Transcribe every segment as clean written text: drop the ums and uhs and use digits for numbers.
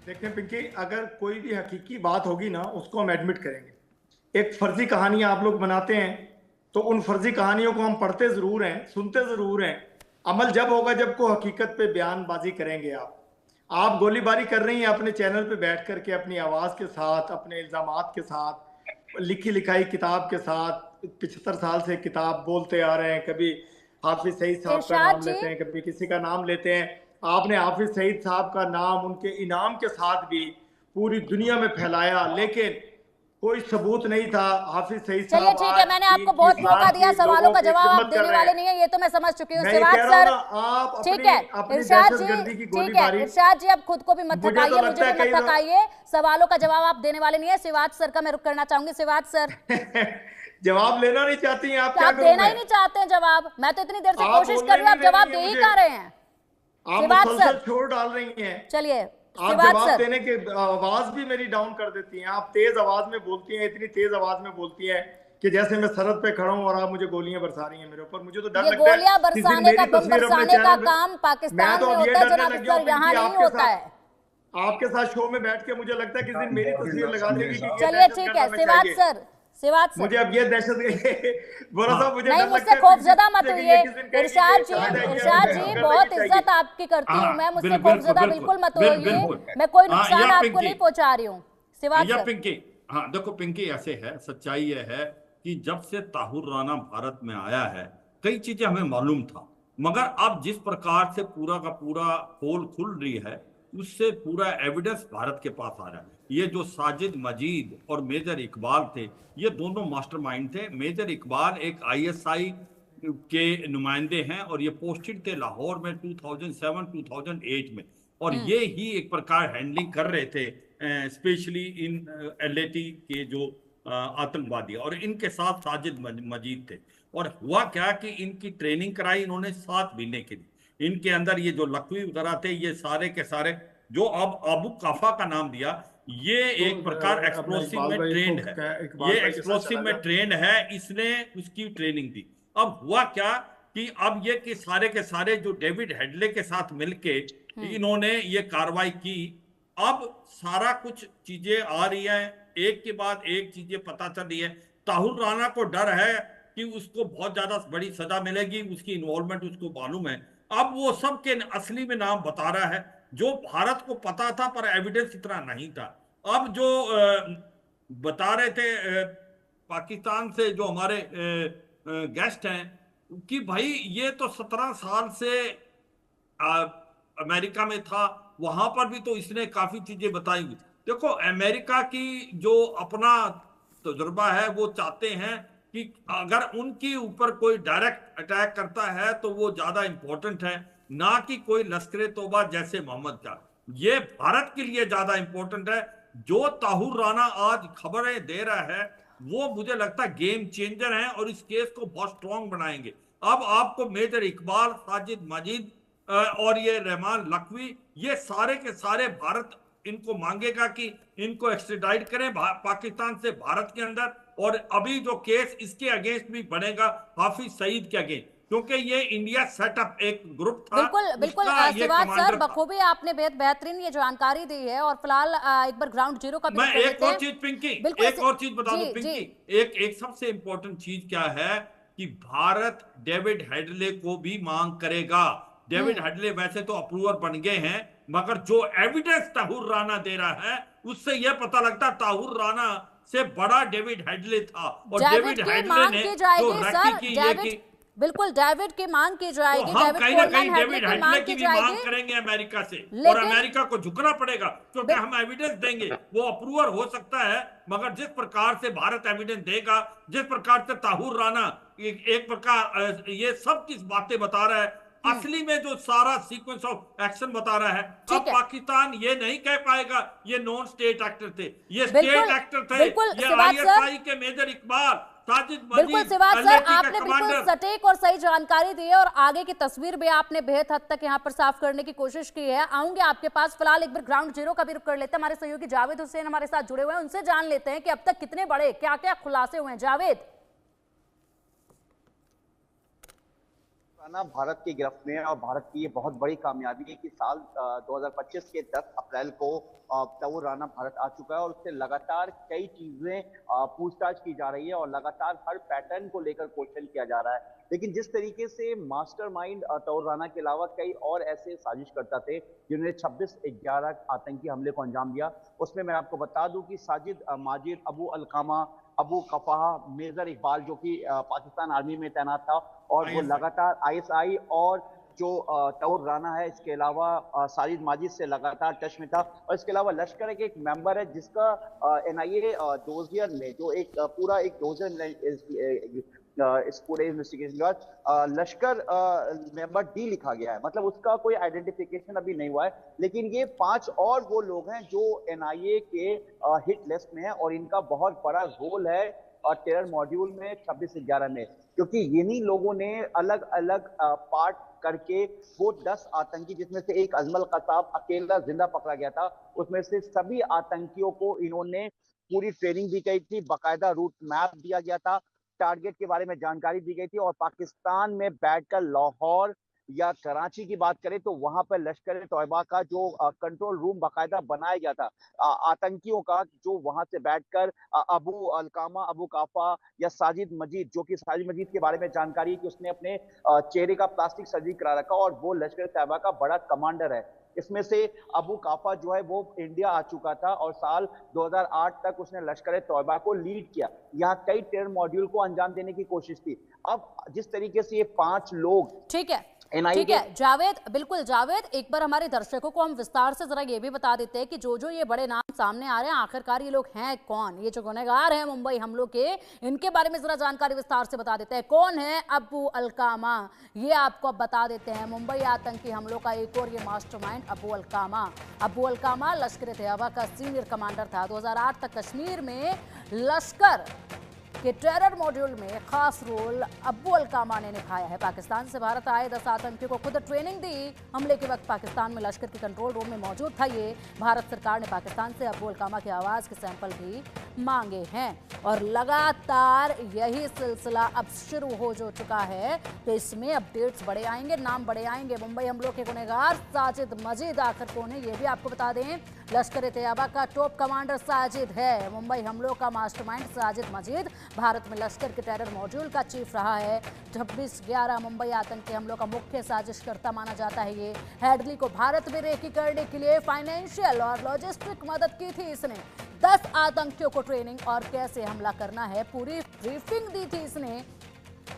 देखें पिंकी, अगर कोई भी हकीकी बात होगी ना उसको हम एडमिट करेंगे। एक फर्जी कहानियां आप लोग बनाते हैं तो उन फर्जी कहानियों को हम पढ़ते जरूर हैं, सुनते जरूर हैं। अमल जब होगा जब को हकीकत पे बयानबाजी करेंगे आप गोलीबारी कर रही हैं अपने चैनल पे बैठ करके, अपनी आवाज के साथ, अपने इल्जामात के साथ, लिखी लिखाई किताब के साथ। 75 साल से किताब बोलते आ रहे हैं, कभी हाफिज सईद साहब का इरशाद नाम जी, लेते हैं, कभी किसी का नाम लेते हैं। आपने हाफिज सईद साहब का नाम उनके इनाम के साथ भी पूरी दुनिया में फैलाया, लेकिन कोई सबूत नहीं था। हाफिज सईद चलिए साहब ठीक है, आज मैंने दीन आपको की, बहुत मौका इस्लाम दिया, की, सवालों लोगों का की जवाब आप खिदमत कर देने रहे वाले हैं। नहीं है, ये तो मैं समझ चुकी हूँ। मैं ये सिवाज कह रहा हूं सर, ना, आप ठीक अपनी है। अपनी इरशाद जी, दहशतगर्दी की ठीक है। गोलीबारी, इरशाद जी, अब खुद को भी मत मुझे तो थकाइए, मुझे लगता भी है मत थकाइए। सवालों का जवाब आप देने वाले नहीं है। सिवाज सर का मैं रुख करना चाहूंगी। सिवाज सर, जवाब लेना नहीं चाहती हैं आप, क्या क्या आप करूं देना मैं? ही नहीं चाहते हैं जवाब? मैं तो इतनी देर से आप कोशिश कर बोलने रही हूँ, नहीं आप दे जवाब रही दे हैं ही मुझे, कहाँ रहे हैं? आप सिवाज मुसलसल सर, छोड़ डाल रही हैं। चलिए। आप सिवाज जवाब सर, देने के आवाज भी मेरी डाउन कर देती हैं। आप तेज आवाज में बोलती हैं, इतनी तेज आवाज में बोलती हैं कि जैसे मैं सरहद पे खड़ा हूं और आप मुझे गोलियां बरसा रही हैं मेरे ऊपर। मुझे तो डर ये लगता है गोलियां किस दिन बरसाने का, मेरी बम तस्वीर अपने बरसाने का चैनल पे, काम मैं पाकिस्तान तो में अब ये होता है डरने जनाब लग गया हूं अख्तर, पिंकी, यहाँ नहीं होता है। आपके साथ शो में बैठ के मुझे लगता है किस दिन मेरी तस्वीर लगा देगी कि ये चलिए दहशत ठीक गर्द है। हमें सिवाज चाहिए। सर, सिवाज सर, मुझे अब ये दहशत बोरा हाँ साहब, मुझे नहीं, डर मुझसे लगता है पिंकी खौफजदा मत मुझे कि ये होइए। किस दिन कहेगी इरशाद कि जी, शायद ये इरशाद जी, दहशतगर्द बहुत की चाहिए। इज्जत आपकी करती हूँ मैं, मुझसे बिल्कुल खौफजदा बिल्कुल बिल्कुल मत होइए। बिल्कुल। मैं कोई हाँ नुकसान या आपको पिंकी, नहीं पहुंचा रही हूँ। सिवाज या सर, पिंकी, हाँ देखो पिंकी, ऐसे है, सच्चाई ये है कि जब से ताहुर राना भारत में आया है कई चीजें हमें मालूम था, मगर अब जिस प्रकार से पूरा का पूरा पोल खुल रही है उससे पूरा एविडेंस भारत के पास आ रहा है। ये जो साजिद मजीद और मेजर इकबाल थे, ये दोनों मास्टरमाइंड थे। मेजर इकबाल एक आईएसआई के नुमाइंदे हैं और ये पोस्टेड थे लाहौर में 2007-2008 में, और ये ही एक प्रकार हैंडलिंग कर रहे थे स्पेशली इन एलएटी के जो आतंकवादी, और इनके साथ साजिद मजीद थे। और हुआ क्या कि इनकी ट्रेनिंग कराई इन्होंने 7 महीने के लिए। इनके अंदर ये जो लकवी वगैरह थे, ये सारे के सारे, जो अब अबू काफा का नाम दिया, ये तो एक प्रकार अपना एक्सप्लोसिव इकबाल में भाई को, ट्रेंड है। इकबाल ये भाई के साथ एक्सप्लोसिव चला में जा। ट्रेंड है, इसने उसकी ट्रेनिंग दी। अब हुआ क्या कि अब ये कि सारे के सारे जो डेविड हेडले के साथ मिलके इन्होंने ये कार्रवाई की। अब सारा कुछ चीजें आ रही है, एक के बाद एक चीजें पता चल रही है। ताहुर राना को डर है कि उसको बहुत ज्यादा बड़ी सजा मिलेगी, उसकी इन्वॉल्वमेंट उसको मालूम है। अब वो सब के असली में नाम बता रहा है जो भारत को पता था पर एविडेंस इतना नहीं था। अब जो बता रहे थे पाकिस्तान से जो हमारे गेस्ट हैं कि भाई ये तो 17 साल से अमेरिका में था, वहां पर भी तो इसने काफी चीजें बताई हुई। देखो अमेरिका की जो अपना तजुर्बा है, वो चाहते हैं कि अगर उनके ऊपर कोई डायरेक्ट अटैक करता है तो वो ज्यादा इंपॉर्टेंट है, ना कि कोई लश्कर तोबा जैसे मोहम्मद का। ये भारत के लिए ज्यादा इंपॉर्टेंट है। जो ताहुर राना आज खबरें दे रहा है वो मुझे लगता है गेम चेंजर है और इस केस को बहुत स्ट्रांग बनाएंगे। अब आपको मेजर इकबाल, साजिद मजीद और ये रहमान लखवी, ये सारे के सारे भारत इनको मांगेगा कि इनको एक्स्ट्राडाइट करें पाकिस्तान से भारत के अंदर। और अभी जो केस इसके अगेंस्ट भी बनेगा हाफिज सईद के अगेंस्ट, क्योंकि ये इंडिया सेटअप एक ग्रुप था, बिल्कुल बिल्कुल। उसका ये सिवाज सर, कमांडर था। बखूबी आपने बेहतरीन ये जानकारी दी है। और फिलहाल एक बार ग्राउंड जीरो का भी मैं रुख कर एक लेते और हैं। चीज पिंकी, बिल्कुल एक और चीज बता जी दो जी। पिंकी, एक एक सबसे इंपॉर्टेंट चीज क्या है कि भारत डेविड हेडले को भी मांग करेगा। डेविड हेडले वैसे तो अप्रूवर बन गए हैं, मगर जो एविडेंस ताहुर राना दे रहा है उससे यह पता लगता ताहुर राना से बड़ा डेविड हेडले था। और डेविड डेविड की हेडले मांग ने की जो जाएगी रैकी सर, की ये डेविड, की, बिल्कुल डेविड की मांग की तो जाएगी, हम डेविड कहीं ना कहीं कोलमैन हेडली डेविड की हेडले मांग की की भी मांग जाएगी। करेंगे अमेरिका से, और लेकिन अमेरिका को झुकना पड़ेगा, क्योंकि हम एविडेंस देंगे। वो अप्रूवर हो सकता है, मगर जिस प्रकार से भारत एविडेंस देगा, जिस प्रकार से ताहुर राना एक प्रकार ये सब किस बातें बता रहा है, असली में जो सारा सीक्वेंस ऑफ एक्शन बता रहा है, अब ठीक है, पाकिस्तान ये नहीं कह पाएगा ये नॉन स्टेट एक्टर थे, ये स्टेट बिल्कुल एक्टर थे। बिल्कुल। ये सिवाज सर, आईएसआई के मेजर इकबाल, साजिद बिल्कुल मजीद, सिवाज सर, एलएटी का आपने बिल्कुल कमांडर। सटीक और सही जानकारी दी है और आगे की तस्वीर भी आपने बेहद हद तक यहाँ पर साफ करने की कोशिश की है। आऊंगे आपके पास, फिलहाल एक बार ग्राउंड जीरो का भी रुख कर लेते हैं। हमारे सहयोगी जावेद हुसैन हमारे साथ जुड़े हुए हैं, उनसे जान लेते हैं कि अब तक कितने बड़े क्या क्या खुलासे हुए हैं। जावेद, भारत की गिरफ्त में, और भारत की ये बहुत बड़ी कामयाबी है कि साल 2025 के 10 अप्रैल को तौर राना भारत आ चुका है और उससे लगातार कई चीजें पूछताछ की जा रही है और लगातार हर पैटर्न को लेकर क्वेश्चन किया जा रहा है। लेकिन जिस तरीके से मास्टरमाइंड तौर राना के अलावा कई और ऐसे साजिशकर्ता थे जिन्होंने 26/11 आतंकी हमले को अंजाम दिया, उसमें मैं आपको बता दूं कि साजिद माजिद, अबू अलकामा, अबू कफाहा, मेजर इकबाल जो कि पाकिस्तान आर्मी में तैनात था और वो लगातार आईएसआई और जो तौर राना है, इसके अलावा साजिद माजिद से लगातार टच में था। और इसके अलावा लश्कर एक मेंबर है जिसका एनआईए डोजियर में जो एक पूरा एक डोजियर इस पूरे इन्वेस्टिगेशन का लश्कर मेंबर डी लिखा गया है, मतलब उसका कोई आइडेंटिफिकेशन अभी नहीं हुआ है। लेकिन ये 5 और वो लोग हैं जो एनआईए के हिट लिस्ट में है और इनका बहुत बड़ा रोल है टेरर मॉड्यूल में 26/11 में, क्योंकि इन्हीं लोगों ने अलग अलग पार्ट करके वो 10 आतंकी, जिसमें से एक अजमल कसाब अकेला जिंदा पकड़ा गया था, उसमें से सभी आतंकियों को इन्होंने पूरी ट्रेनिंग दी गई थी, बाकायदा रूट मैप दिया गया था, टारगेट के बारे में जानकारी दी गई थी और पाकिस्तान में बैठकर लाहौर या कराची की बात करें तो वहां पर लश्कर तौयबा का जो कंट्रोल रूम बाकायदा बनाया गया था आतंकियों का, जो वहां से बैठकर अबू अलकामा, अबू काफा या साजिद मजीद, जो कि साजिद मजीद के बारे में जानकारी है कि उसने अपने चेहरे का प्लास्टिक सर्जरी करा रखा और वो लश्कर तैयबा का बड़ा कमांडर है। इसमें से अबू काफा जो है वो इंडिया आ चुका था और साल 2008 तक उसने लश्कर तौयबा को लीड किया, यहाँ कई टेरर मॉड्यूल को अंजाम देने की कोशिश की। अब जिस तरीके से ये 5 लोग, ठीक है ठीक है जावेद, बिल्कुल जावेद, एक बार हमारे दर्शकों को हम विस्तार से जरा ये भी बता देते हैं कि जो ये बड़े नाम सामने आ रहे हैं, आखिरकार ये लोग हैं कौन, ये जो गुनहगार हैं मुंबई हमलों के, इनके बारे में जरा जानकारी विस्तार से बता देते हैं। कौन है अबू अलकामा, ये आपको अब बता देते हैं। मुंबई आतंकी हमलों का एक और ये मास्टरमाइंड अबू अलकामा। अबू अलकामा लश्कर तैयबा का सीनियर कमांडर था। 2008 तक कश्मीर में लश्कर के टेरर मॉड्यूल में खास रोल अबू अलकामा ने निभाया है। पाकिस्तान से भारत आए 10 आतंकियों को खुद ट्रेनिंग दी। हमले के वक्त पाकिस्तान में लश्कर के कंट्रोल रूम में मौजूद था ये। भारत सरकार ने पाकिस्तान से अबू अलकामा की आवाज के सैंपल भी मांगे हैं और लगातार यही सिलसिला अब शुरू हो जो चुका है। तो इसमें अपडेट्स बड़े आएंगे, नाम बड़े आएंगे। मुंबई हमलों के गुनहगार साजिद मजीद आखिर कौन है, ये भी आपको बता दें। लश्कर तैयबा का टॉप कमांडर साजिद है। मुंबई हमलों का मास्टरमाइंड साजिद मजीद भारत में लश्कर के टेरर मॉड्यूल का चीफ रहा है। 26/11 मुंबई आतंकी हमलों का मुख्य साजिशकर्ता माना जाता है ये। हेडली को भारत में रेकी करने के लिए फाइनेंशियल और लॉजिस्टिक मदद की थी इसने। 10 आतंकियों को ट्रेनिंग और कैसे हमला करना है पूरी ब्रीफिंग दी थी इसने।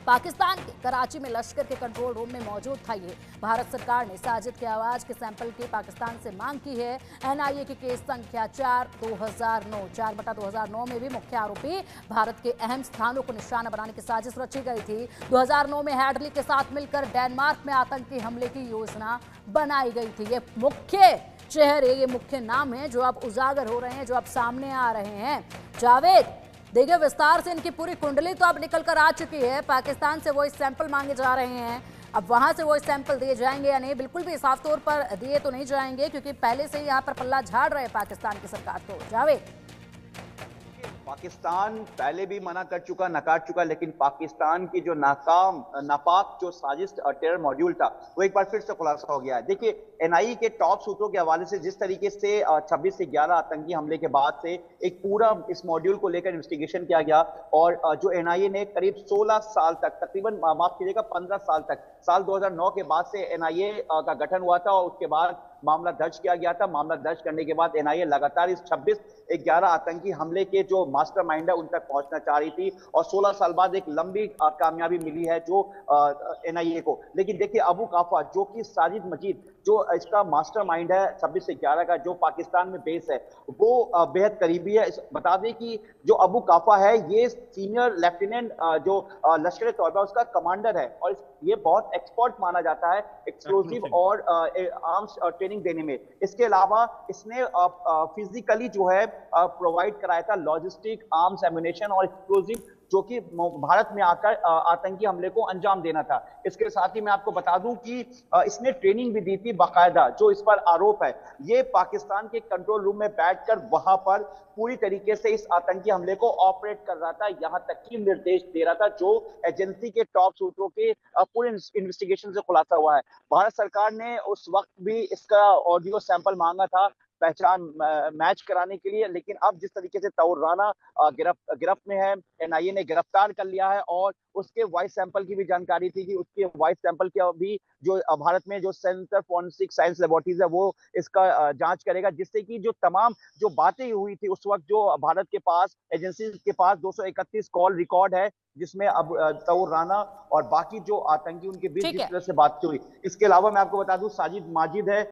पाकिस्तान के कराची में लश्कर के कंट्रोल रूम में मौजूद था ये। भारत सरकार ने साजिद की आवाज के सैंपल की पाकिस्तान से मांग की है। एनआईए की केस संख्या 4/2009 में भी मुख्य आरोपी भारत के अहम स्थानों को निशाना बनाने की साजिश रची गई थी। 2009 में हेडली के साथ मिलकर डेनमार्क में आतंकी हमले की योजना बनाई गई थी। ये मुख्य चेहरे, ये मुख्य नाम है जो अब उजागर हो रहे हैं, जो अब सामने आ रहे हैं। जावेद, देखिए विस्तार से इनकी पूरी कुंडली तो अब निकल कर आ चुकी है। पाकिस्तान से वो इस सैंपल मांगे जा रहे हैं, अब वहां से वो इस सैंपल दिए जाएंगे या नहीं, बिल्कुल भी साफ तौर पर दिए तो नहीं जाएंगे क्योंकि पहले से ही यहाँ पर पल्ला झाड़ रहे पाकिस्तान की सरकार। तो जावेद, पाकिस्तान पहले भी मना कर चुका, नकार चुका, लेकिन पाकिस्तान की जो नापाक जो साजिश टेरर मॉड्यूल था वो एक बार फिर से खुलासा हो गया है। देखिए एनआईए के टॉप सूत्रों के हवाले से जिस तरीके से 26/11 आतंकी हमले के बाद से एक पूरा इस मॉड्यूल को लेकर इन्वेस्टिगेशन किया गया और जो एनआईए ने करीब 16 साल तक, तकरीबन माफ कीजिएगा 15 साल तक, साल 2009 के बाद से एनआईए का गठन हुआ था और उसके बाद मामला दर्ज किया गया था। मामला दर्ज करने के बाद एनआईए लगातार इस 26/11 आतंकी हमले के जो मास्टरमाइंड है उन तक पहुंचना चाह रही थी और 16 साल बाद एक लंबी कामयाबी मिली है जो एनआईए को। लेकिन देखिए अबू काफा जो कि साजिद मजीद जो इसका मास्टरमाइंड है 26/11 का, जो पाकिस्तान में बेस है, वो बेहद करीबी है। बता दें कि जो अबू काफा है ये सीनियर लेफ्टिनेंट जो लश्कर तौयबा उसका कमांडर है और ये बहुत एक्सपर्ट माना जाता है एक्सप्लोसिव और आर्म्स ट्रेनिंग देने में। इसके अलावा इसने फिजिकली जो है प्रोवाइड कराया था लॉजिस्टिक, आर्म्स, एम्युनिशन और एक्सप्लोसिव, जो कि भारत में आकर आतंकी हमले को अंजाम देना था। इसके साथ ही मैं आपको बता दूं कि इसने ट्रेनिंग भी दी थी बाकायदा। जो इस पर आरोप है ये पाकिस्तान के कंट्रोल रूम में बैठकर वहां पर पूरी तरीके से इस आतंकी हमले को ऑपरेट कर रहा था, यहां तक कि निर्देश दे रहा था, जो एजेंसी के टॉप सूत्रों के पूरे इन्वेस्टिगेशन से खुलासा हुआ है। भारत सरकार ने उस वक्त भी इसका ऑडियो सैंपल मांगा था पहचान मैच कराने के लिए। लेकिन अब जिस तरीके से तौर राना गिरफ्त में है, एनआईए ने गिरफ्तार कर लिया है और उसके वॉइस सैंपल की भी जानकारी थी कि उसके वॉइस सैंपल के भी जो भारत में जो सेंटर फॉरेंसिक साइंस लेबोरेटरीज है वो इसका जांच करेगा, जिससे कि जो तमाम जो बातें हुई थी उस वक्त, जो भारत के पास एजेंसी के पास 231 कॉल रिकॉर्ड है जिसमें अब तौर राना और बाकी जो आतंकी उनके बीच ठीक जिस है। तरह से बात हुई। इसके अलावा मैं आपको बता दूं, साजिद माजिद है